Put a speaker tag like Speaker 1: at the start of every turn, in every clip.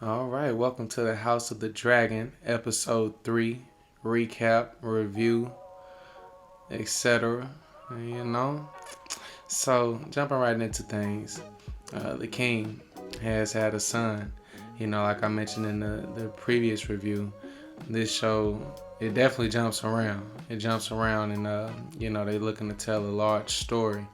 Speaker 1: All right, welcome to the House of the Dragon, episode 3, recap, review, etc. You know, so jumping right into things, the king has had a son. Like I mentioned in the previous review, this show it definitely jumps around. It jumps around, and they're looking to tell a large story,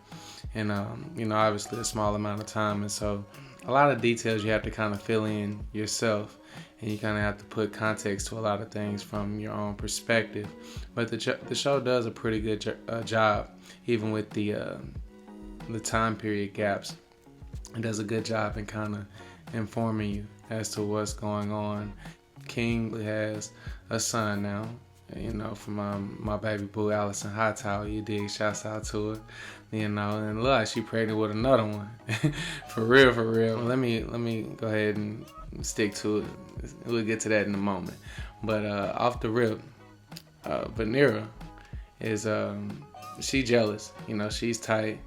Speaker 1: and obviously a small amount of time, and so a lot of details you have to kind of fill in yourself, and you kind of have to put context to a lot of things from your own perspective. But the show does a pretty good job, even with the time period gaps. It does a good job in kind of informing you as to what's going on. King has a son now, from my baby boo Allison Hightower. You dig? Shouts out to her. And look like she pregnant with another one. For real. Let me go ahead and stick to it. We'll get to that in a moment. But off the rip, Vanera is she jealous. She's tight.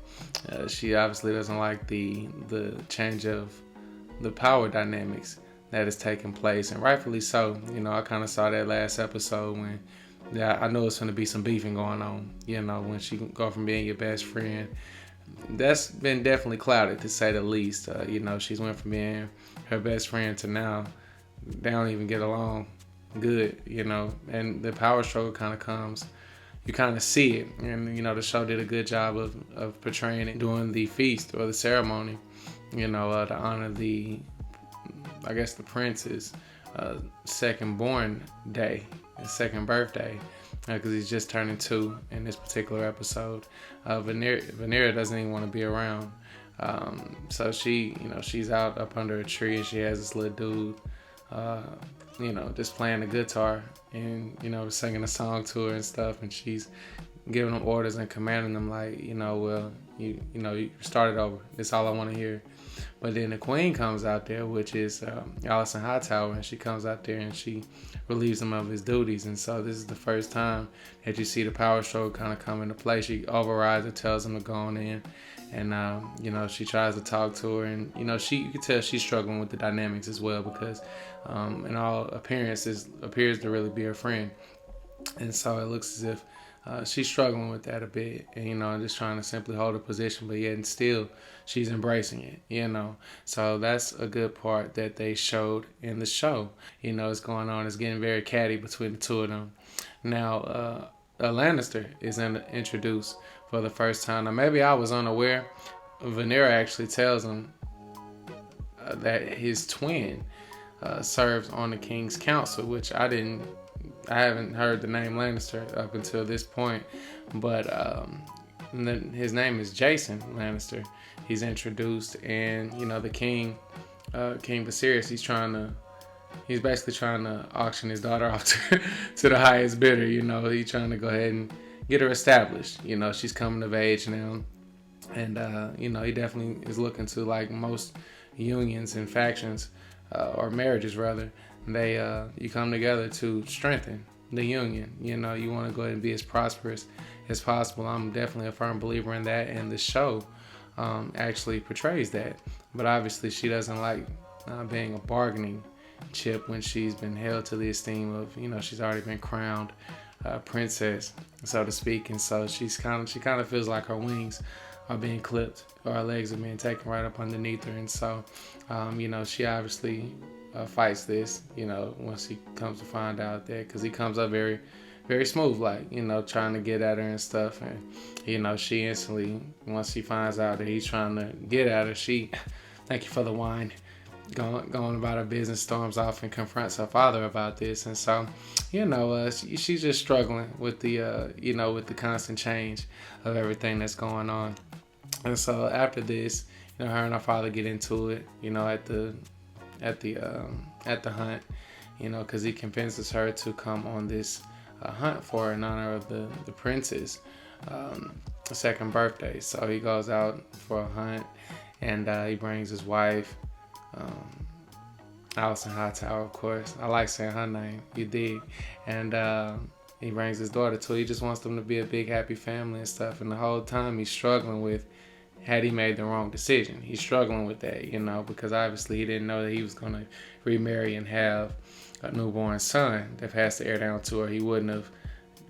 Speaker 1: She obviously doesn't like the change of the power dynamics that is taking place, and rightfully so. I kind of saw that last episode when I know it's going to be some beefing going on. When she go from being your best friend, that's been definitely clouded to say the least. She's went from being her best friend to now they don't even get along good. And the power struggle kind of comes. You kind of see it, and the show did a good job of portraying it during the feast or the ceremony. To honor the prince's second born day, his second birthday, because he's just turning 2 in this particular episode. Vanera doesn't even want to be around, so she's out up under a tree, and she has this little dude, just playing the guitar and singing a song to her and stuff, and she's giving them orders and commanding them like, you started over. That's all I want to hear. But then the queen comes out there, which is Allison Hightower, and she comes out there and she relieves him of his duties. And so this is the first time that you see the power struggle kind of come into play. She overrides and tells him to go on in, and she tries to talk to her, and you can tell she's struggling with the dynamics as well, because in all appearances appears to really be her friend, and so it looks as if she's struggling with that a bit, and just trying to simply hold her position, but yet and still she's embracing it, So that's a good part that they showed in the show. It's going on. It's getting very catty between the two of them. Now, a Lannister is introduced for the first time. Now, maybe I was unaware. Vanera actually tells him that his twin serves on the King's Council, which I haven't heard the name Lannister up until this point, but his name is Jason Lannister. He's introduced, and the King Viserys, he's basically trying to auction his daughter off to the highest bidder. He's trying to go ahead and get her established. She's coming of age now, and he definitely is looking to, like most unions and factions, or marriages rather. You come together to strengthen the union. You want to go ahead and be as prosperous as possible. I'm definitely a firm believer in that, and the show actually portrays that. But obviously she doesn't like being a bargaining chip when she's been held to the esteem of, she's already been crowned princess, so to speak, and so she kind of feels like her wings are being clipped, or her legs are being taken right up underneath her, and so she obviously fights this, once he comes to find out that, because he comes up very, very smooth, like, trying to get at her and stuff, and she instantly, once she finds out that he's trying to get at her, she, thank you for the wine, going about her business, storms off and confronts her father about this, and so, she's just struggling with the, with the constant change of everything that's going on, and so after this, her and her father get into it, at the hunt, because he convinces her to come on this hunt for her in honor of the prince's second birthday. So he goes out for a hunt, and he brings his wife, Allison Hightower, of course. I like saying her name, you dig, and he brings his daughter too. He just wants them to be a big happy family and stuff, and the whole time he's struggling with had he made the wrong decision. He's struggling with that, because obviously he didn't know that he was going to remarry and have a newborn son that has to heir down to her. He wouldn't have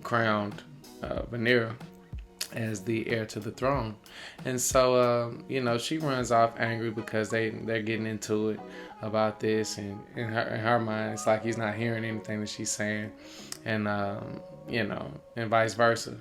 Speaker 1: crowned Rhaenyra as the heir to the throne. And so, she runs off angry because they're getting into it about this, and in her mind, it's like he's not hearing anything that she's saying, and and vice versa,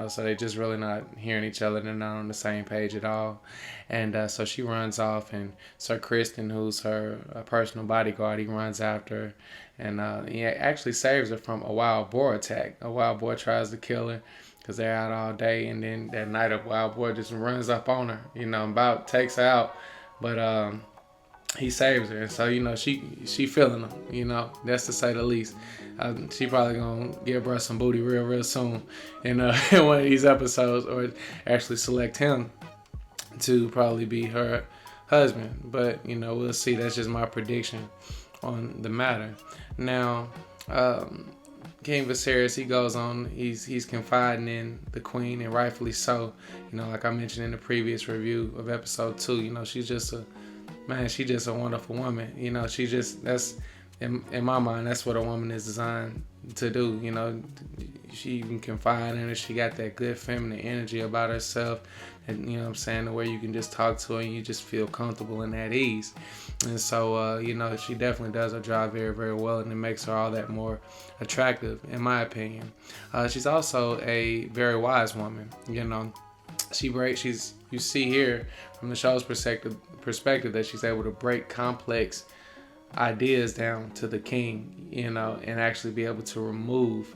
Speaker 1: so they just really not hearing each other. They're not on the same page at all. And so she runs off, and Sir Kristen, who's her personal bodyguard, he runs after her, and he actually saves her from a wild boar attack. A wild boar tries to kill her because they're out all day, and then that night a wild boar just runs up on her, about takes her out, but he saves her. And so, she feeling him, that's to say the least. She probably gonna give her some booty real soon in one of these episodes, or actually select him to probably be her husband. But, we'll see. That's just my prediction on the matter. Now, King Viserys, he goes on, he's confiding in the queen, and rightfully so. Like I mentioned in the previous review of episode 2, she's just a wonderful woman. That's in my mind, that's what a woman is designed to do. She can confide in her. She got that good feminine energy about herself, and the way you can just talk to her and you just feel comfortable and at ease. And so, she definitely does her job very, very well, and it makes her all that more attractive, in my opinion. She's also a very wise woman. You see here from the show's perspective that she's able to break complex ideas down to the king, and actually be able to remove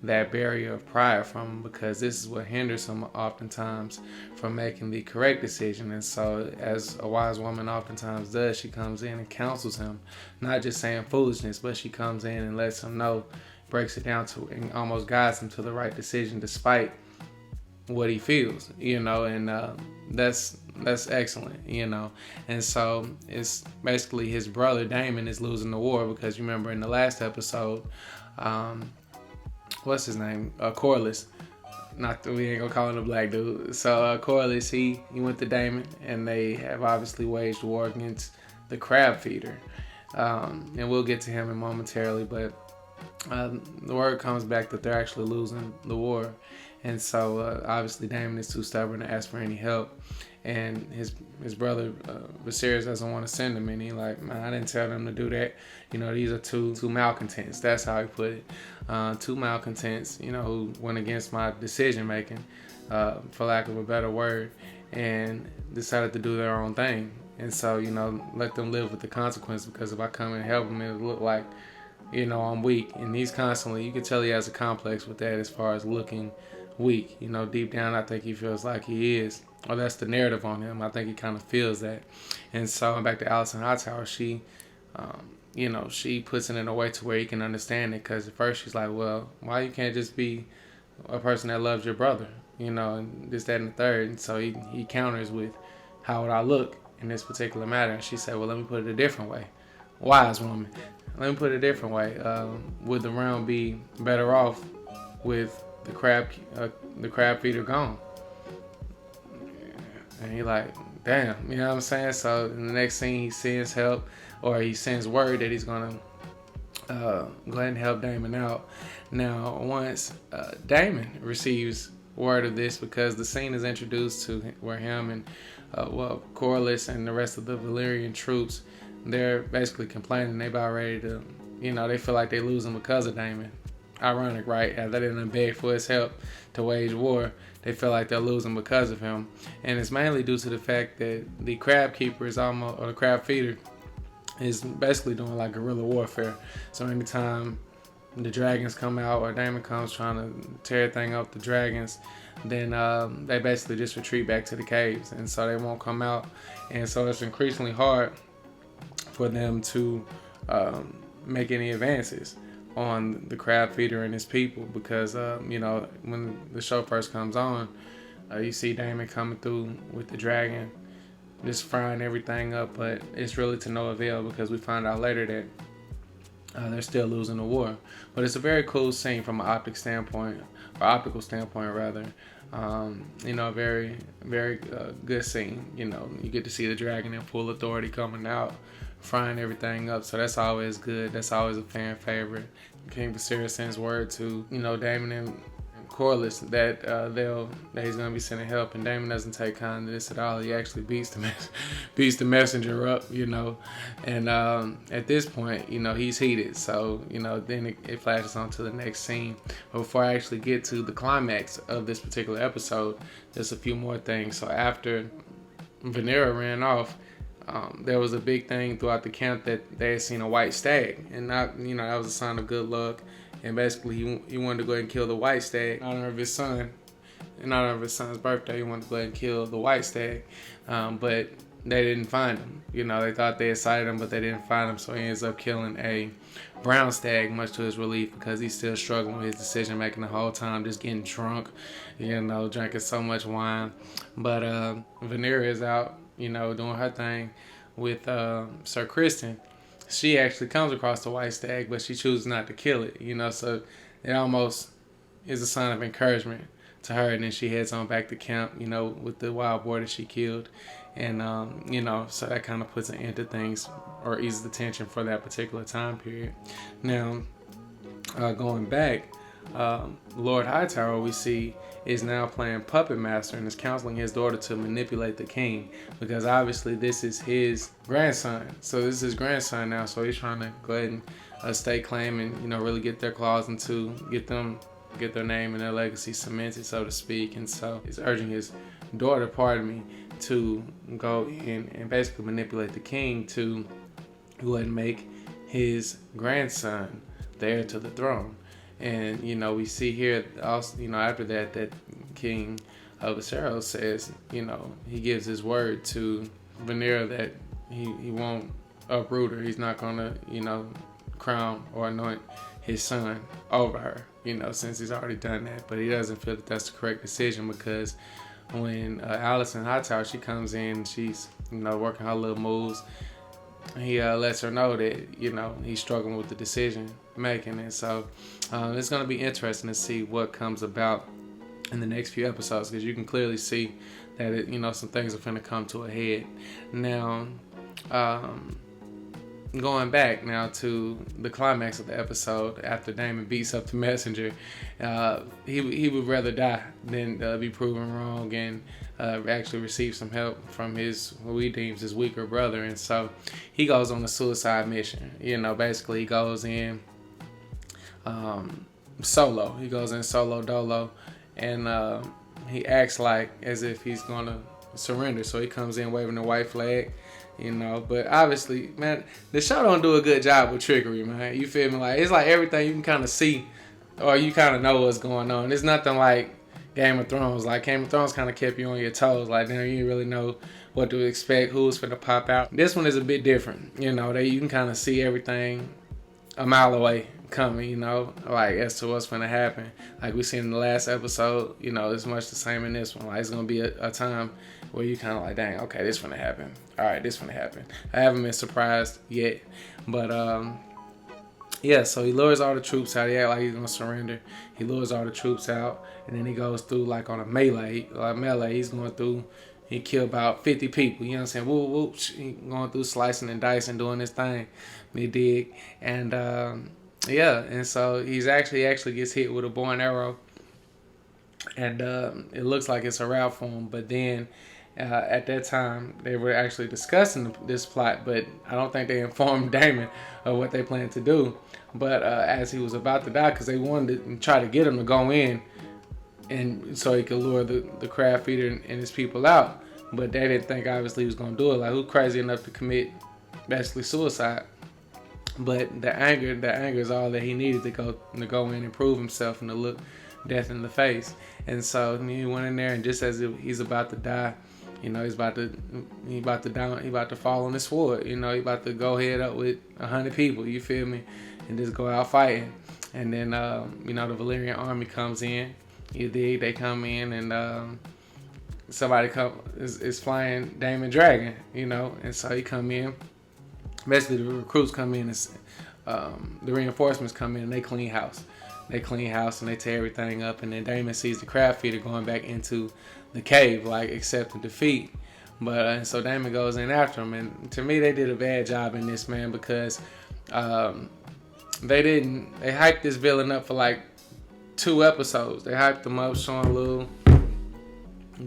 Speaker 1: that barrier of pride from him, because this is what hinders him oftentimes from making the correct decision. And so, as a wise woman oftentimes does, she comes in and counsels him, not just saying foolishness, but she comes in and lets him know, breaks it down to, and almost guides him to the right decision despite what he feels, and that's excellent, and so it's basically his brother Daemon is losing the war, because you remember in the last episode, what's his name, Corlys, we ain't gonna call him a black dude, so Corlys, he went to Daemon, and they have obviously waged war against the crab feeder, and we'll get to him in momentarily, but the word comes back that they're actually losing the war. And so obviously Daemon is too stubborn to ask for any help, and his brother Viserys doesn't want to send him any. Like, man, I didn't tell them to do that. These are two malcontents. That's how he put it. Two malcontents, who went against my decision making, for lack of a better word, and decided to do their own thing. And so, let them live with the consequence, because if I come and help them, it'll look like, I'm weak. And he's constantly, you can tell he has a complex with that as far as looking weak. Deep down, I think he feels like he is, or that's the narrative on him. I think he kind of feels that. And so, back to Alicent Hightower, she, she puts it in a way to where he can understand it, because at first she's like, well, why you can't just be a person that loves your brother, and this, that, and the third. And so he counters with, how would I look in this particular matter? And she said, well, let me put it a different way. Wise woman. Let me put it a different way. Would the realm be better off with the crab feeder gone? And he like, damn, you know what I'm saying? So in the next scene, he sends help, or he sends word that he's gonna go ahead and help Daemon out. Now, once Daemon receives word of this, because the scene is introduced to where him and Corlys and the rest of the Valyrian troops, they're basically complaining. They about ready to, they feel like they're losing because of Daemon. Ironic, right? They didn't beg for his help to wage war. They feel like they're losing because of him. And it's mainly due to the fact that the crab keeper is or the crab feeder is basically doing like guerrilla warfare. So anytime the dragons come out, or Daemon comes trying to tear everything up the dragons, then they basically just retreat back to the caves. And so they won't come out. And so it's increasingly hard for them to make any advances on the crab feeder and his people, because when the show first comes on, you see Daemon coming through with the dragon, just frying everything up, but it's really to no avail, because we find out later that they're still losing the war. But it's a very cool scene from an optical standpoint rather, Very, very good scene. You get to see the dragon in full authority coming out, frying everything up. So that's always good. That's always a fan favorite. King Viserys sends word to, Daemon and Corlys that he's gonna be sending help, and Daemon doesn't take kind to this at all. He actually beats the messenger up, and at this point, he's heated. So then it flashes on to the next scene. But before I actually get to the climax of this particular episode, there's a few more things. So after Rhaenyra ran off, there was a big thing throughout the camp that they had seen a white stag, and that was a sign of good luck. And basically, he wanted to go ahead and kill the white stag in honor of his son. In honor of his son's birthday, he wanted to go ahead and kill the white stag. But they didn't find him. They thought they had sighted him, but they didn't find him. So he ends up killing a brown stag, much to his relief, because he's still struggling with his decision making the whole time, just getting drunk, drinking so much wine. But Rhaenyra is out, doing her thing with Sir Criston. She actually comes across the white stag, but she chooses not to kill it, so it almost is a sign of encouragement to her. And then she heads on back to camp, with the wild boar that she killed. And, so that kind of puts an end to things, or eases the tension for that particular time period. Now, going back, Lord Hightower, we see, is now playing puppet master and is counseling his daughter to manipulate the king, because obviously this is his grandson. So this is his grandson now, so he's trying to go ahead and stake claim and really get their claws into, get their name and their legacy cemented, so to speak. And so he's urging his daughter, to go in and basically manipulate the king to go ahead and make his grandson the heir to the throne. And we see here also, after that King Viserys says, he gives his word to Rhaenyra that he won't uproot her. He's not gonna, crown or anoint his son over her, since he's already done that. But he doesn't feel that that's the correct decision, because when Alicent Hightower, she comes in, she's working her little moves. He lets her know that he's struggling with the decision making. And so it's going to be interesting to see what comes about in the next few episodes, because you can clearly see that some things are going to come to a head. Now, going back now to the climax of the episode, after Daemon beats up the messenger, he would rather die than be proven wrong and actually receive some help from what we deem his weaker brother. And so he goes on a suicide mission. Basically he goes in solo. He goes in solo dolo, and he acts like as if he's gonna surrender. So he comes in waving the white flag. But obviously, man, the show don't do a good job with trickery, man. You feel me? Like, it's like everything you can kind of see, or you kind of know what's going on. It's nothing like Game of Thrones. Like, Game of Thrones kind of kept you on your toes. Like, then you didn't really know what to expect, who's finna pop out. This one is a bit different. You can kind of see everything a mile away coming, like as to what's finna happen. Like we seen in the last episode, it's much the same in this one. Like, it's gonna be a time where you kind of like, dang, okay, this finna happen. All right, this finna happen. I haven't been surprised yet, but yeah. So he lures all the troops out. He act like he's gonna surrender. He lures all the troops out, and then he goes through like on a melee. He's going through. He killed about 50 people. You know what I'm saying? Whoop whoop. He going through slicing and dicing, doing his thing. You dig? And yeah. And so he actually gets hit with a bow and arrow, and it looks like it's a route for him. But then at that time they were actually discussing this plot, but I don't think they informed Daemon of what they planned to do. But as he was about to die, because they wanted to try to get him to go in, and so he could lure the crab feeder and his people out. But they didn't think obviously he was going to do it. Like, who's crazy enough to commit basically suicide? But the anger is all that he needed to go in and prove himself and to look death in the face. And so he went in there, and just as he's about to die, he's about to fall on his sword. He about to go head up with 100 people. You feel me? And just go out fighting. And then the Valyrian army comes in. You dig? They come in, and somebody is flying Daemon Dragon. And so he come in. Basically, the recruits come in, and the reinforcements come in, and they clean house. they clean house and they tear everything up, and then Damon sees the crab feeder going back into the cave, like accepting defeat. But so Damon goes in after him, and to me they did a bad job in this, man, because they hyped this villain up for like 2 episodes. They hyped him up, showing little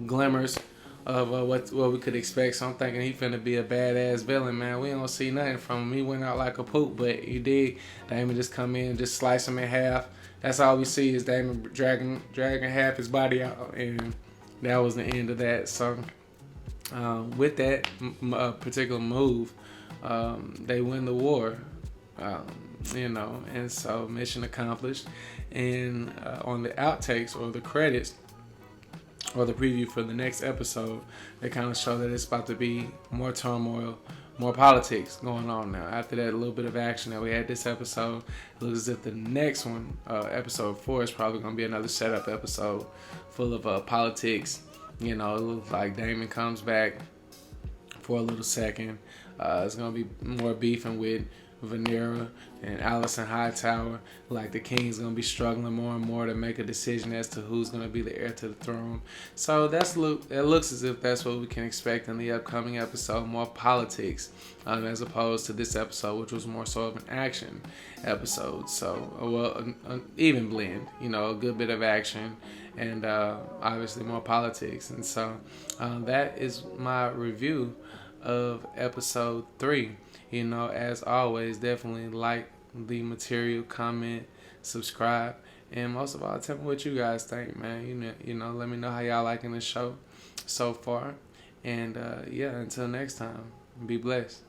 Speaker 1: glimmers of what we could expect. So I'm thinking he finna be a badass villain, man. We don't see nothing from him. He went out like a poop, but he did. Damon just come in, just slice him in half. That's all we see is Damon dragging half his body out, and that was the end of that. So with that particular move, they win the war. And so mission accomplished. And on the outtakes or the credits or the preview for the next episode, they kind of show that it's about to be more turmoil, more politics going on now. After that little bit of action that we had this episode, it looks as if the next one, episode 4, is probably going to be another setup episode full of politics. It looks like Damon comes back for a little second. It's going to be more beefing with Vanera and Allison Hightower. Like the king's gonna be struggling more and more to make a decision as to who's gonna be the heir to the throne. So it looks as if that's what we can expect in the upcoming episode, more politics, as opposed to this episode, which was more so of an action episode. So an even blend, a good bit of action and obviously more politics. And so that is my review of episode 3. As always, definitely like the material, comment, subscribe, and most of all, tell me what you guys think, man. Let me know how y'all liking the show so far. And until next time, be blessed.